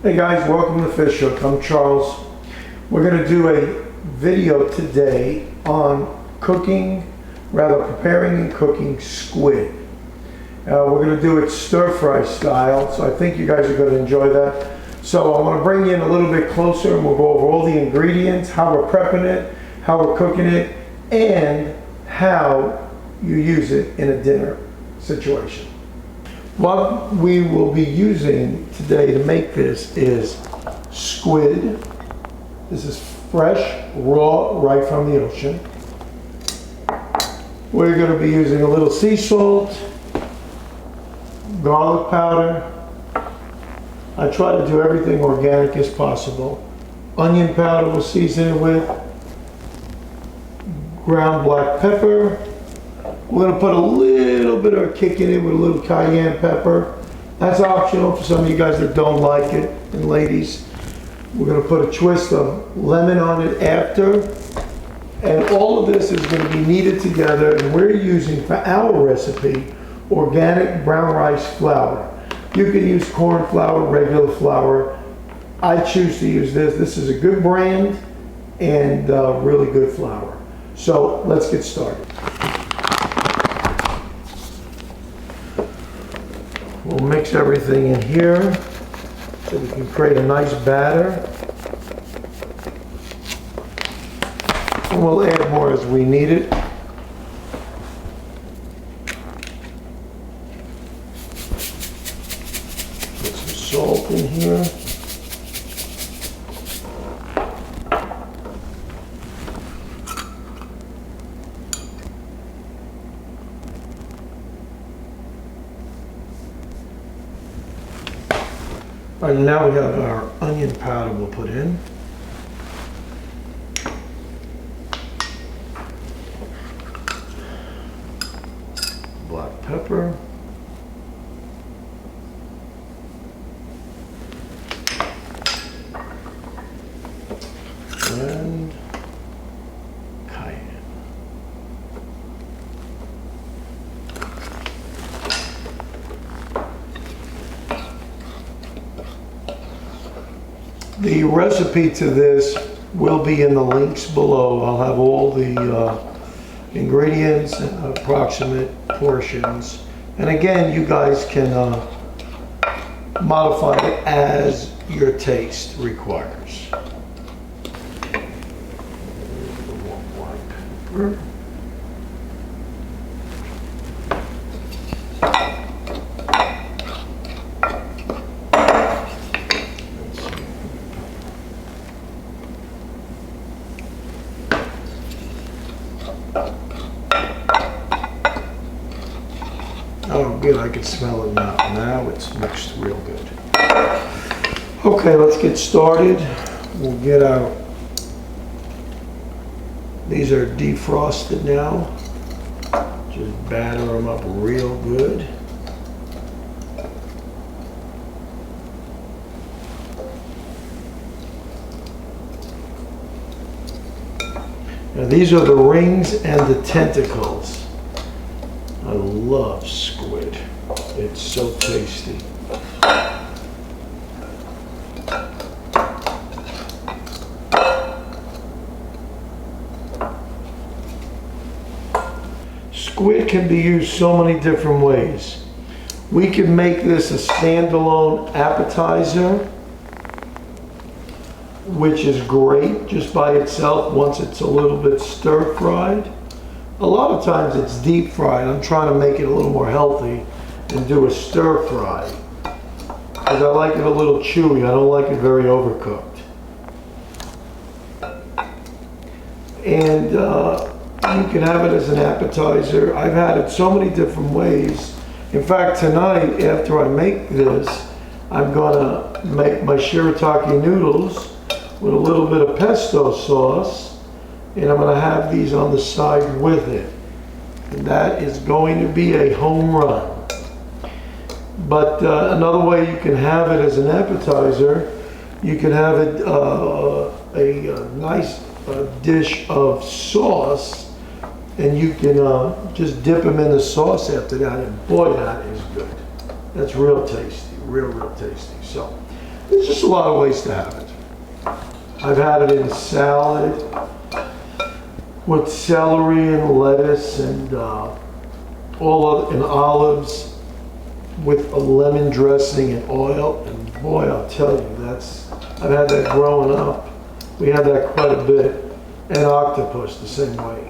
Hey guys, welcome to Fish Hook. I'm Charles. We're going to do a video today on preparing and cooking squid. We're going to do it stir-fry style, so I think you guys are going to enjoy that. So I want to bring you in a little bit closer and we'll go over all the ingredients, how we're prepping it, how we're cooking it, and how you use it in a dinner situation. What we will be using today to make this is squid. This is fresh, raw, right from the ocean. We're going to be using a little sea salt, garlic powder. I try to do everything organic as possible. Onion powder we'll season it with. Ground black pepper. We're going to put a little bit of a kick in it with a little cayenne pepper. That's optional for some of you guys that don't like it, and ladies. We're going to put a twist of lemon on it after. And all of this is going to be kneaded together, and we're using, for our recipe, organic brown rice flour. You can use corn flour, regular flour. I choose to use this. This is a good brand and really good flour. So let's get started. We'll mix everything in here so we can create a nice batter. And we'll add more as we need it. Put some salt in here. All right, now we have our onion powder we'll put in. Black pepper. And cayenne. The recipe to this will be in the links below. I'll have all the ingredients and approximate portions. And again, you guys can modify it as your taste requires. Oh good, I can smell it now. Now it's mixed real good. Okay, let's get started. We'll get out. These are defrosted now. Just batter them up real good. Now these are the rings and the tentacles. I love squid. It's so tasty. Squid can be used so many different ways. We can make this a standalone appetizer, which is great just by itself once it's a little bit stir-fried. A lot of times it's deep fried. I'm trying to make it a little more healthy and do a stir fry because I like it a little chewy. I don't like it very overcooked. And you can have it as an appetizer. I've had it so many different ways. In fact, tonight after I make this, I'm gonna make my shirataki noodles with a little bit of pesto sauce. And I'm going to have these on the side with it. And that is going to be a home run. But another way you can have it as an appetizer, you can have it a nice dish of sauce, and you can just dip them in the sauce after that, and boy, that is good. That's real tasty, real tasty. So There's just a lot of ways to have it. I've had it in salad with celery and lettuce and and olives with a lemon dressing and oil. And boy, I'll tell you, I've had that growing up. We had that quite a bit. And octopus the same way.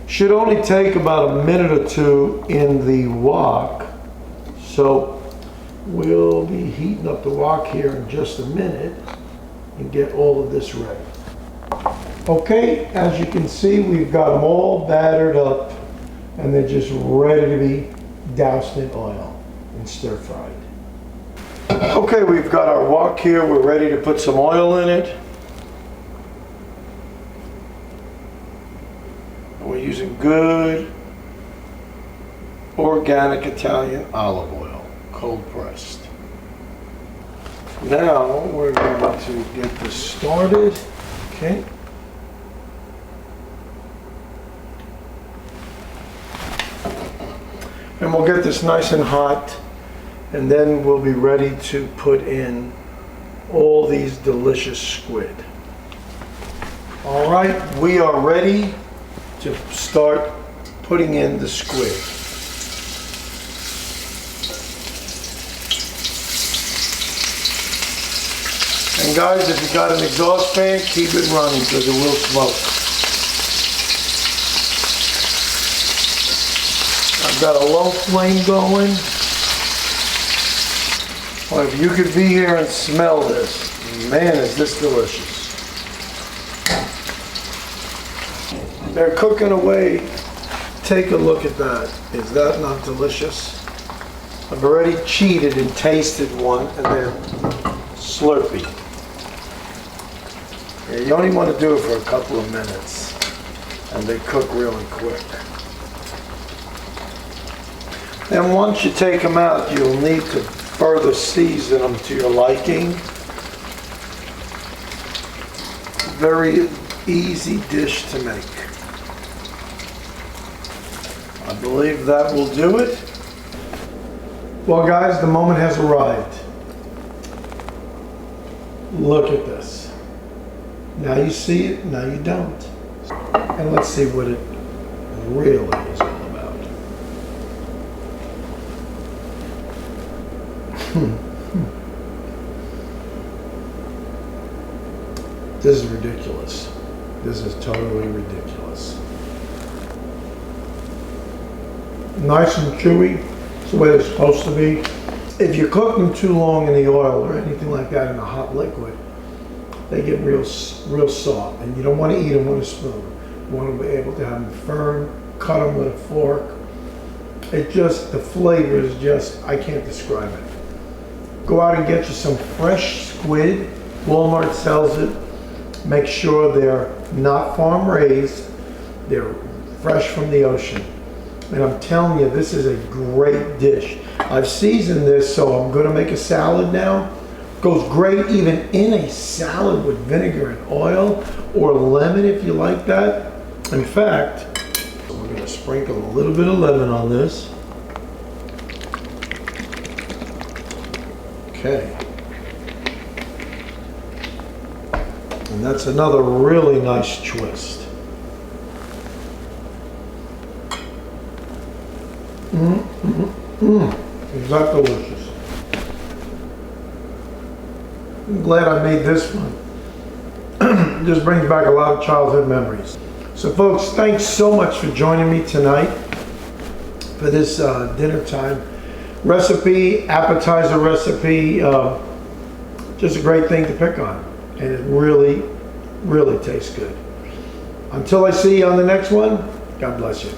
Should only take about a minute or two in the wok. So we'll be heating up the wok here in just a minute and get all of this ready. Okay, as you can see, we've got them all battered up and they're just ready to be doused in oil and stir fried. Okay, we've got our wok here. We're ready to put some oil in it. We're using good organic Italian olive oil, cold pressed. Now we're going to get this started. Okay. And we'll get this nice and hot, and then we'll be ready to put in all these delicious squid. All right, we are ready to start putting in the squid. And guys, if you got an exhaust fan, keep it running because it will smoke. I've got a low flame going. Well, if you could be here and smell this, man, is this delicious. They're cooking away. Take a look at that. Is that not delicious? I've already cheated and tasted one, and they're slurpy. Yeah, you only want to do it for a couple of minutes, and they cook really quick. And once you take them out, you'll need to further season them to your liking. Very easy dish to make. I believe that will do it. Well guys, the moment has arrived. Look at this. Now you see it, now you don't. And let's see what it really is all about. This is ridiculous. This is totally ridiculous. Nice and chewy, it's the way they're supposed to be. If you cook them too long in the oil or anything like that in a hot liquid, they get real soft, and you don't want to eat them with a spoon. You want to be able to have them firm, cut them with a fork. The flavor is just, I can't describe it. Go out and get you some fresh squid. Walmart sells it. Make sure they're not farm raised. They're fresh from the ocean. And I'm telling you, this is a great dish. I've seasoned this, so I'm going to make a salad now. Goes great even in a salad with vinegar and oil, or lemon if you like that. In fact, we're going to sprinkle a little bit of lemon on this. Okay. And that's another really nice twist. Is that delicious? I'm glad I made this one. This brings back a lot of childhood memories. So folks, thanks so much for joining me tonight for this dinner time recipe, appetizer recipe. Just a great thing to pick on. And it really, really tastes good. Until I see you on the next one, God bless you.